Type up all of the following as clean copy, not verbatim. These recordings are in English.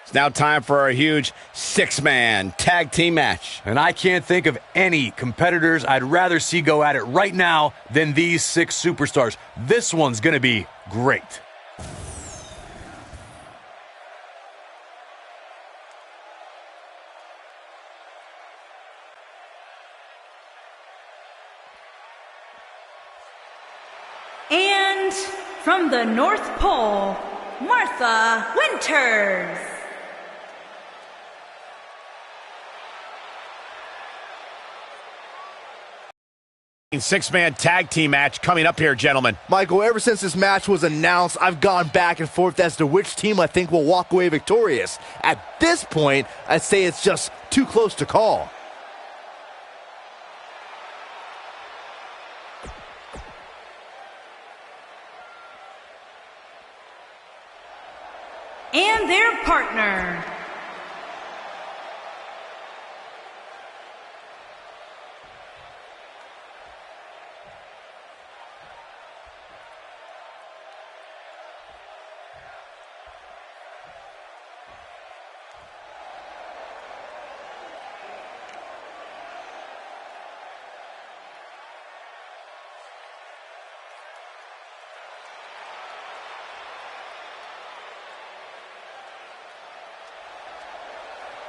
It's now time for our huge six-man tag team match. And I can't think of any competitors I'd rather see go at it right now than these six superstars. This one's gonna be great. And from the North Pole, Martha Winters. Six-man tag team match coming up here, gentlemen. Michael, ever since this match was announced, I've gone back and forth as to which team I think will walk away victorious. At this point, I'd say it's just too close to call. And their partner.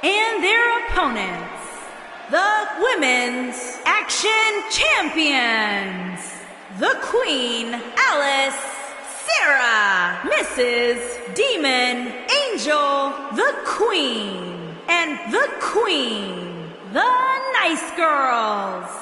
And their opponents, the Women's Action Champions, the Queen, Alice, Sarah, Mrs. Demon, Angel, the Queen, and the Queen, the Nice Girls.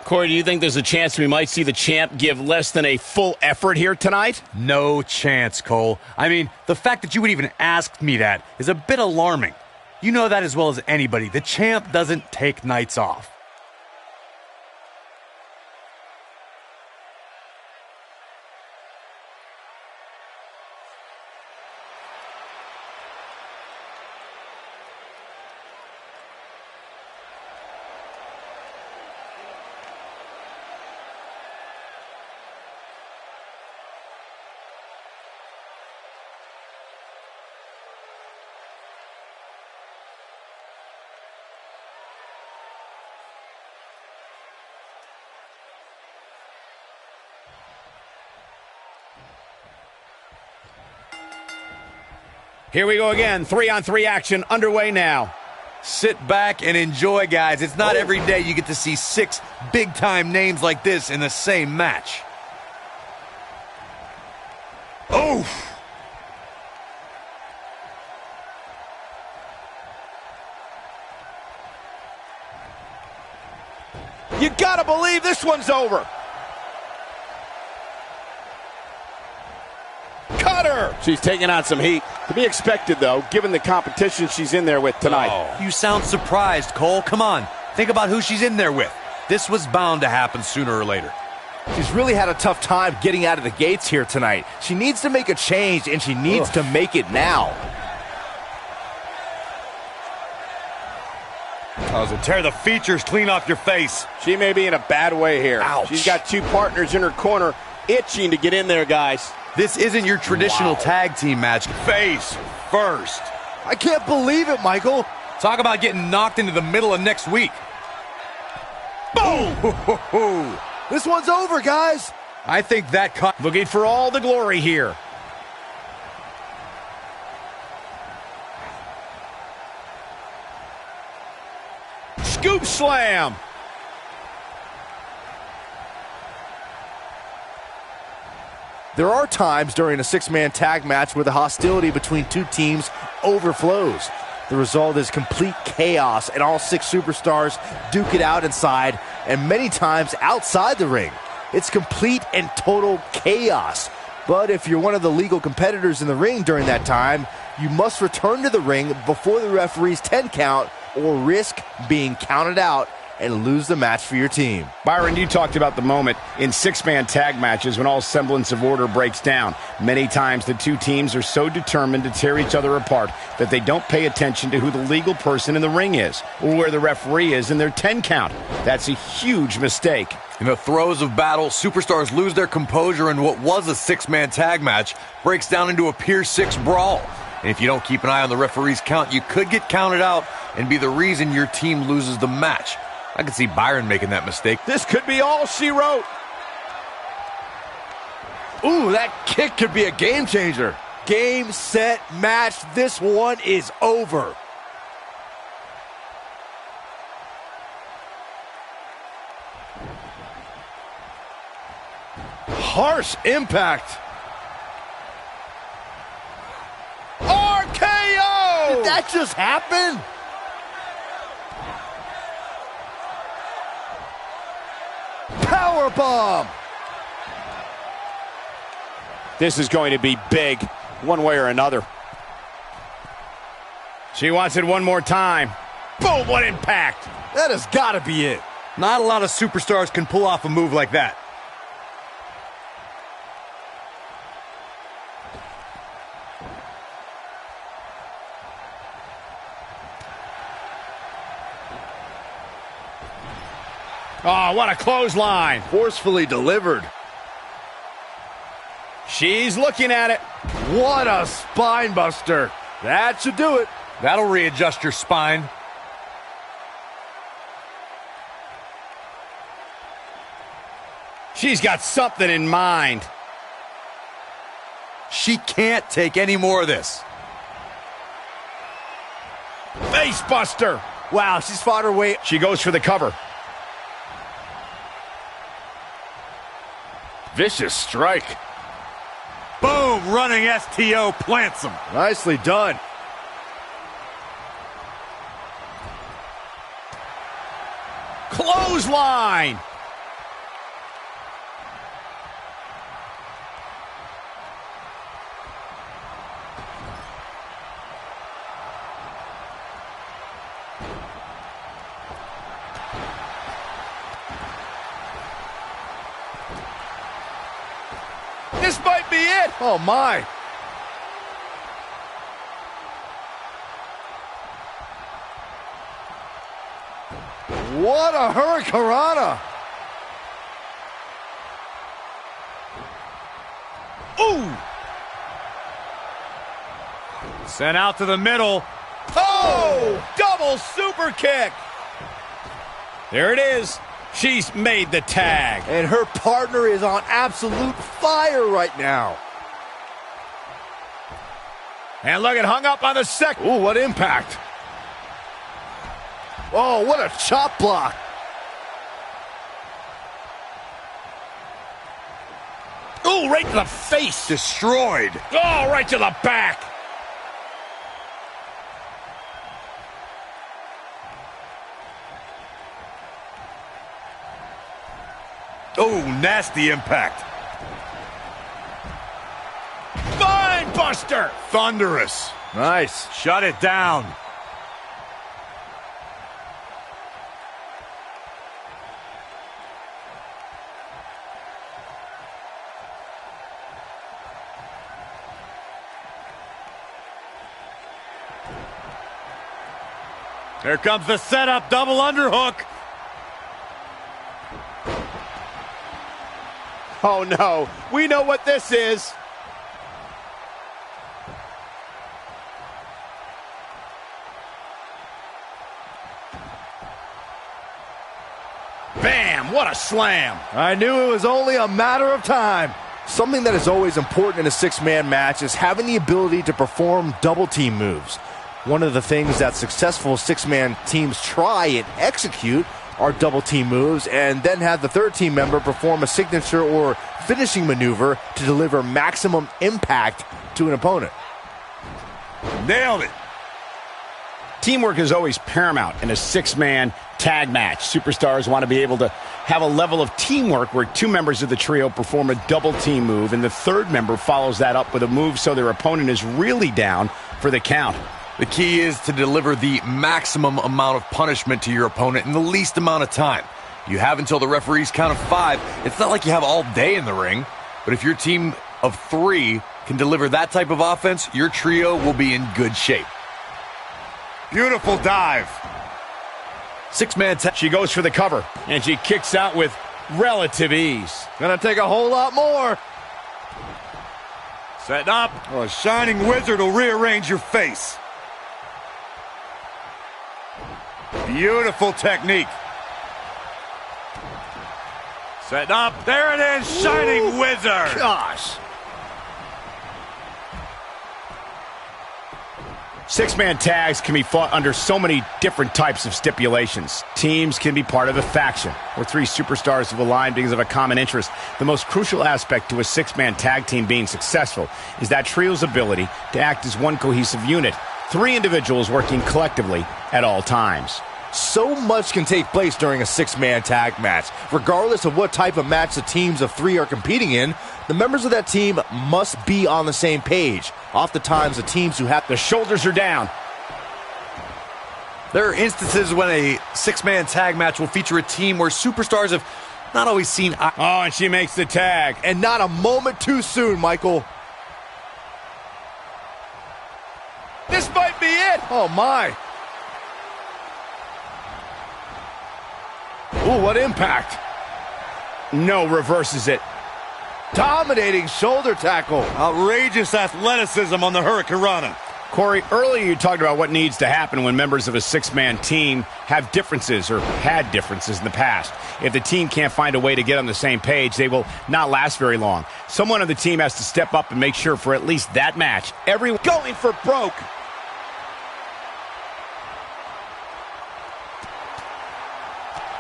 Corey, do you think there's a chance we might see the champ give less than a full effort here tonight? No chance, Cole. I mean, the fact that you would even ask me that is a bit alarming. You know that as well as anybody. The champ doesn't take nights off. Here we go again. 3-on-3 action underway now. Sit back and enjoy, guys. It's not every day you get to see six big-time names like this in the same match. Oh! You gotta believe this one's over. Cutter! She's taking on some heat. To be expected, though, given the competition she's in there with tonight. Oh. You sound surprised, Cole. Come on. Think about who she's in there with. This was bound to happen sooner or later. She's really had a tough time getting out of the gates here tonight. She needs to make a change, and she needs to make it now. Oh, so tear the features clean off your face. She may be in a bad way here. Ouch. She's got two partners in her corner itching to get in there, guys. This isn't your traditional tag team match. Face first. I can't believe it, Michael. Talk about getting knocked into the middle of next week. Boom! This one's over, guys. I think that cut. Looking for all the glory here. Scoop slam. There are times during a six-man tag match where the hostility between two teams overflows. The result is complete chaos, and all six superstars duke it out inside and many times outside the ring. It's complete and total chaos. But if you're one of the legal competitors in the ring during that time, you must return to the ring before the referee's 10 count or risk being counted out and lose the match for your team. Byron, you talked about the moment in six-man tag matches when all semblance of order breaks down. Many times the two teams are so determined to tear each other apart that they don't pay attention to who the legal person in the ring is or where the referee is in their 10 count. That's a huge mistake. In the throes of battle, superstars lose their composure, and what was a six-man tag match breaks down into a Pier 6 brawl. And if you don't keep an eye on the referee's count, you could get counted out and be the reason your team loses the match. I could see Byron making that mistake. This could be all she wrote. Ooh, that kick could be a game changer. Game, set, match. This one is over. Harsh impact. RKO! Did that just happen? Powerbomb! This is going to be big, one way or another. She wants it one more time. Boom, what impact! That has got to be it. Not a lot of superstars can pull off a move like that. Oh, what a clothesline. Forcefully delivered. She's looking at it. What a spine buster. That should do it. That'll readjust your spine. She's got something in mind. She can't take any more of this. Face buster. Wow, she's fought her way. She goes for the cover. Vicious strike. Boom, running STO plants him. Nicely done. Clothesline. This might be it. Oh, my. What a hurricanrana. Ooh. Sent out to the middle. Oh, double super kick. There it is. She's made the tag. And her partner is on absolute fire right now. And look, it hung up on the second. Ooh, what impact. Oh, what a chop block. Ooh, right to the face. Destroyed. Oh, right to the back. Oh, nasty impact. Spine buster. Thunderous. Nice. Shut it down. Here comes the setup, double underhook. Oh, no. We know what this is. Bam! What a slam. I knew it was only a matter of time. Something that is always important in a six-man match is having the ability to perform double-team moves. One of the things that successful six-man teams try and execute are double-team moves, and then have the third team member perform a signature or finishing maneuver to deliver maximum impact to an opponent. Nailed it. Teamwork is always paramount in a six-man tag match. Superstars want to be able to have a level of teamwork where two members of the trio perform a double-team move, and the third member follows that up with a move so their opponent is really down for the count. The key is to deliver the maximum amount of punishment to your opponent in the least amount of time. You have until the referee's count of 5. It's not like you have all day in the ring, but if your team of 3 can deliver that type of offense, your trio will be in good shape. Beautiful dive. Six-man tag. She goes for the cover, and she kicks out with relative ease. Gonna take a whole lot more. Setting up. Oh, a shining wizard will rearrange your face. Beautiful technique. Setting up. There it is, shining wizard. Gosh. Six-man tags can be fought under so many different types of stipulations. Teams can be part of a faction, or 3 superstars have aligned because of a common interest. The most crucial aspect to a six-man tag team being successful is that trio's ability to act as one cohesive unit, 3 individuals working collectively at all times. So much can take place during a six-man tag match. Regardless of what type of match the teams of 3 are competing in, the members of that team must be on the same page. Oftentimes, the teams who have the shoulders are down. There are instances when a six-man tag match will feature a team where superstars have not always seen eye. Oh, and she makes the tag. And not a moment too soon, Michael. This might be it. Oh, my. Ooh, what impact. No, reverses it. Dominating shoulder tackle. Outrageous athleticism on the Hurricanrana. Corey, earlier you talked about what needs to happen when members of a six-man team have differences or had differences in the past. If the team can't find a way to get on the same page, they will not last very long. Someone on the team has to step up and make sure for at least that match, everyone going for broke.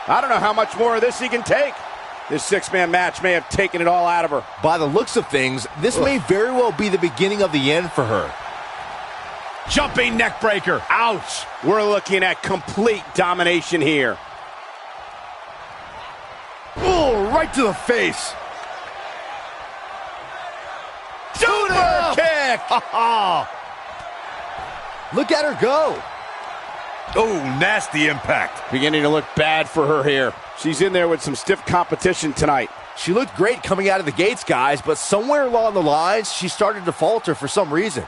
I don't know how much more of this he can take. This six-man match may have taken it all out of her. By the looks of things, this may very well be the beginning of the end for her. Jumping neck breaker. Ouch. We're looking at complete domination here. Oh, right to the face. Super kick. Look at her go. Oh, nasty impact. Beginning to look bad for her here. She's in there with some stiff competition tonight. She looked great coming out of the gates, guys, but somewhere along the lines, she started to falter for some reason.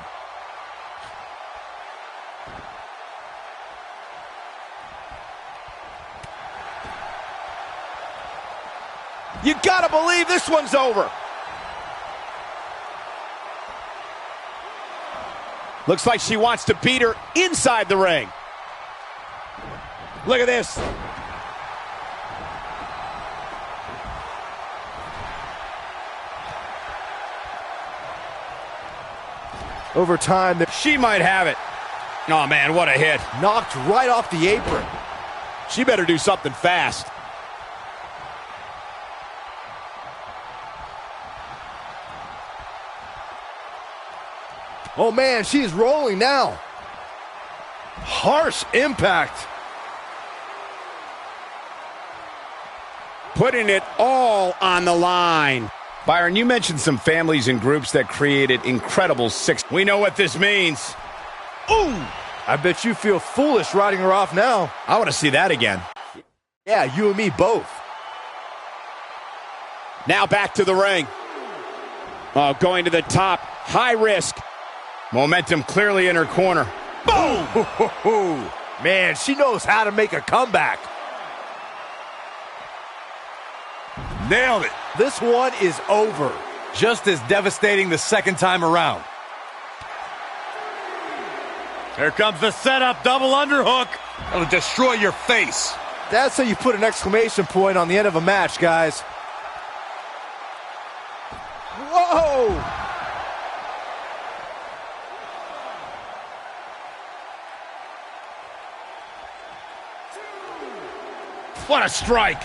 You gotta believe this one's over. Looks like she wants to beat her inside the ring. Look at this. Over time, she might have it. Oh, man, what a hit. Knocked right off the apron. She better do something fast. Oh, man, she is rolling now. Harsh impact. Putting it all on the line. Byron, you mentioned some families and groups that created incredible six. We know what this means. Ooh! I bet you feel foolish riding her off now. I want to see that again. Yeah, you and me both. Now back to the ring. Oh, going to the top. High risk. Momentum clearly in her corner. Boom! Man, she knows how to make a comeback. Nailed it. This one is over. Just as devastating the second time around. Here comes the setup, double underhook. It'll destroy your face. That's how you put an exclamation point on the end of a match, guys. Whoa! What a strike.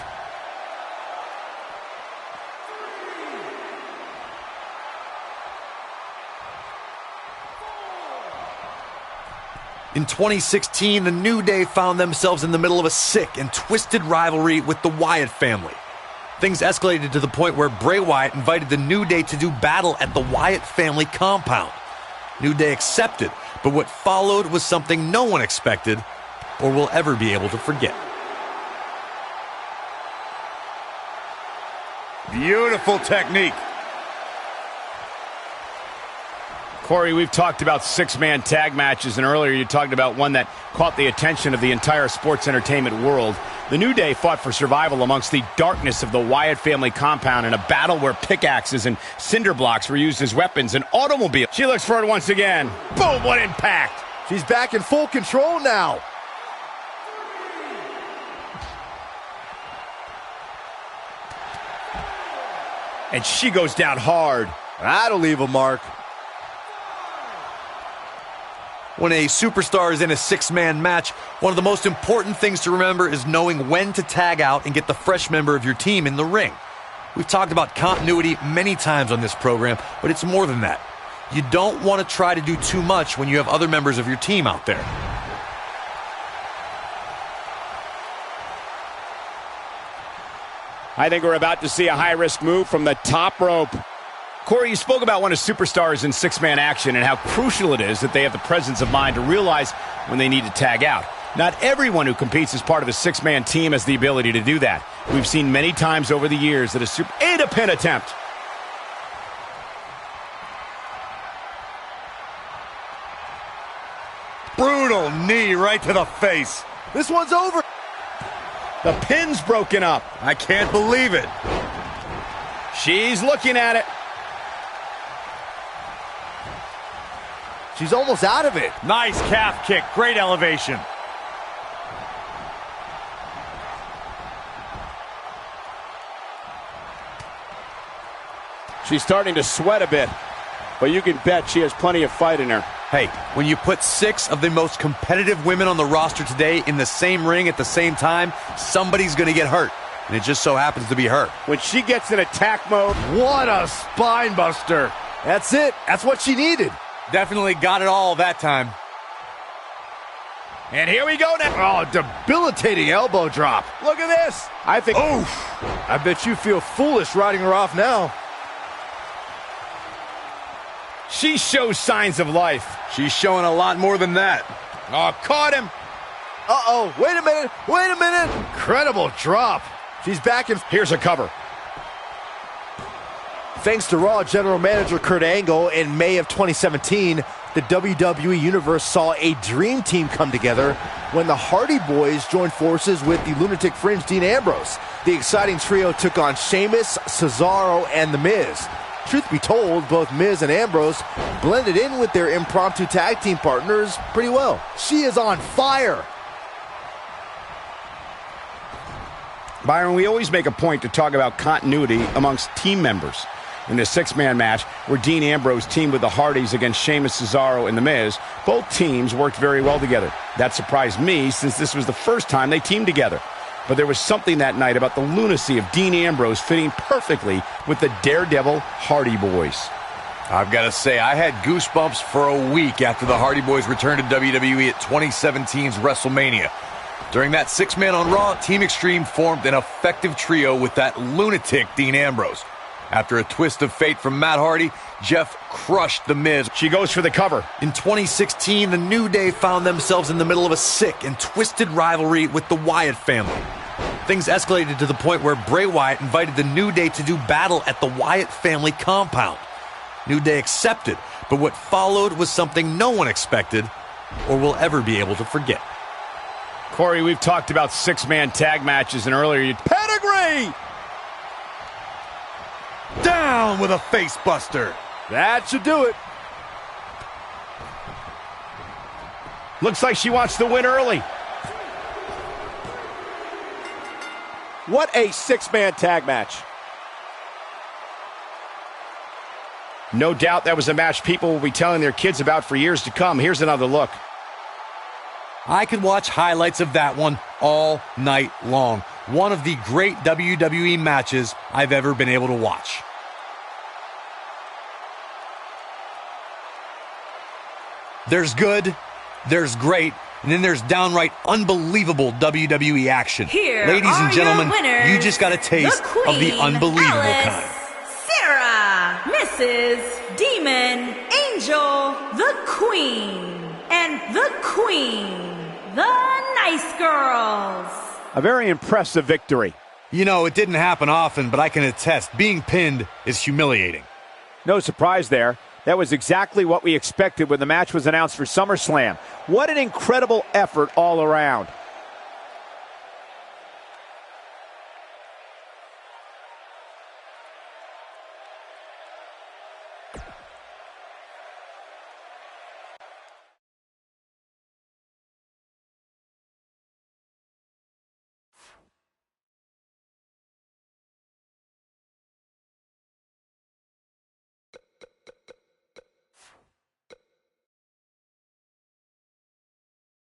In 2016, the New Day found themselves in the middle of a sick and twisted rivalry with the Wyatt family. Things escalated to the point where Bray Wyatt invited the New Day to do battle at the Wyatt family compound. New Day accepted, but what followed was something no one expected or will ever be able to forget. Beautiful technique. Corey, we've talked about six-man tag matches, and earlier you talked about one that caught the attention of the entire sports entertainment world. The New Day fought for survival amongst the darkness of the Wyatt family compound in a battle where pickaxes and cinder blocks were used as weapons and automobiles. She looks for it once again. Boom, what impact! She's back in full control now. And she goes down hard. That'll leave a mark. When a superstar is in a six-man match, one of the most important things to remember is knowing when to tag out and get the fresh member of your team in the ring. We've talked about continuity many times on this program, but it's more than that. You don't want to try to do too much when you have other members of your team out there. I think we're about to see a high-risk move from the top rope. Corey, you spoke about when a superstar is in six-man action and how crucial it is that they have the presence of mind to realize when they need to tag out. Not everyone who competes as part of a six-man team has the ability to do that. We've seen many times over the years that a pin attempt. Brutal knee right to the face. This one's over. The pin's broken up. I can't believe it. She's looking at it. She's almost out of it. Nice calf kick. Great elevation. She's starting to sweat a bit, but you can bet she has plenty of fight in her. Hey, when you put 6 of the most competitive women on the roster today in the same ring at the same time, somebody's going to get hurt. And it just so happens to be her. When she gets in attack mode, What a spine buster. That's it. That's what she needed. Definitely got it all that time. and here we go now. Oh, debilitating elbow drop. Look at this. I think. Oof. I bet you feel foolish riding her off now. She shows signs of life. She's showing a lot more than that. Oh, caught him. Uh-oh. Wait a minute. Wait a minute. Incredible drop. She's back in. Here's a cover. Thanks to Raw General Manager Kurt Angle, in May of 2017, the WWE Universe saw a dream team come together when the Hardy Boys joined forces with the Lunatic Fringe Dean Ambrose. The exciting trio took on Sheamus, Cesaro, and The Miz. Truth be told, both Miz and Ambrose blended in with their impromptu tag team partners pretty well. She is on fire. Byron, we always make a point to talk about continuity amongst team members. In the six-man match, where Dean Ambrose teamed with the Hardys against Sheamus, Cesaro, and The Miz, both teams worked very well together. That surprised me, since this was the first time they teamed together. But there was something that night about the lunacy of Dean Ambrose fitting perfectly with the Daredevil Hardy Boys. I've got to say, I had goosebumps for a week after the Hardy Boys returned to WWE at 2017's WrestleMania. During that six-man on Raw, Team Extreme formed an effective trio with that lunatic Dean Ambrose. After a twist of fate from Matt Hardy, Jeff crushed The Miz. She goes for the cover. In 2016, the New Day found themselves in the middle of a sick and twisted rivalry with the Wyatt family. Things escalated to the point where Bray Wyatt invited the New Day to do battle at the Wyatt family compound. New Day accepted, but what followed was something no one expected or will ever be able to forget. Corey, we've talked about six-man tag matches, and earlier pedigree! Down with a face buster. That should do it. Looks like she wants to win early. What a six-man tag match. No doubt that was a match people will be telling their kids about for years to come. Here's another look. I could watch highlights of that one all night long. One of the great WWE matches I've ever been able to watch. There's good, there's great, and then there's downright unbelievable WWE action. Here Ladies and gentlemen, winners, you just got a taste of the unbelievable kind. Sarah, Mrs. Demon Angel, the Queen. and the Queen, the Nice Girls. A very impressive victory. You know, it didn't happen often, but I can attest, being pinned is humiliating. No surprise there. That was exactly what we expected when the match was announced for SummerSlam. What an incredible effort all around.